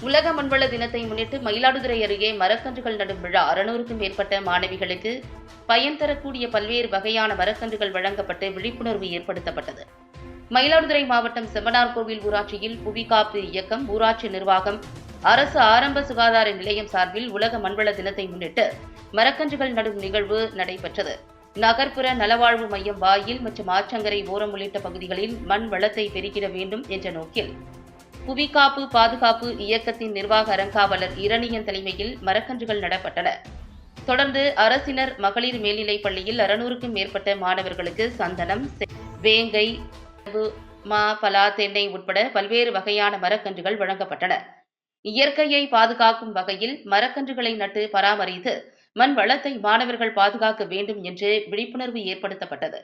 உலக மண்வள தினத்தை முன்னிட்டு மயிலாடுதுறை அருகே மரக்கன்றுகள் நடும் விழா 600க்கும் மேற்பட்ட மாணவிகளுக்கு பயன் தரக்கூடிய பல்வேறு வகையான மரக்கன்றுகள் வழங்கப்பட்டு விழிப்புணர்வு ஏற்படுத்தப்பட்டது. மயிலாடுதுறை மாவட்டம் செம்பனார்கோவில் ஊராட்சியில் புவிகாப்பு இயக்கம், ஊராட்சி நிர்வாகம், அரசு ஆரம்ப சுகாதார நிலையம் சார்பில் உலக மண்வள தினத்தை முன்னிட்டு மரக்கன்றுகள் நடும் நிகழ்வு நடைபெற்றது. நகர்ப்புற நலவாழ்வு மையம் வாயில் மற்றும் ஆற்றங்கரை ஓரம் உள்ளிட்ட பகுதிகளில் மண் வளத்தை பெருக்கிட வேண்டும் என்ற நோக்கில் புவிகாப்பு பாதுகாப்பு இயக்கத்தின் நிர்வாக அறங்காவலர் இரணியன் தலைமையில் மரக்கன்றுகள் நடப்பட்டன. தொடர்ந்து அரசினர் மகளிர் மேல்நிலைப் பள்ளியில் 600க்கும் மேற்பட்ட மாணவர்களுக்கு சந்தனம், வேங்கை, மா, பலா, தென்னை உட்பட பல்வேறு வகையான மரக்கன்றுகள் வழங்கப்பட்டன. இயற்கையை பாதுகாக்கும் வகையில் மரக்கன்றுகளை நட்டு பராமரித்து மண் வளத்தை மாணவர்கள் பாதுகாக்க வேண்டும் என்று விழிப்புணர்வு ஏற்படுத்தப்பட்டது.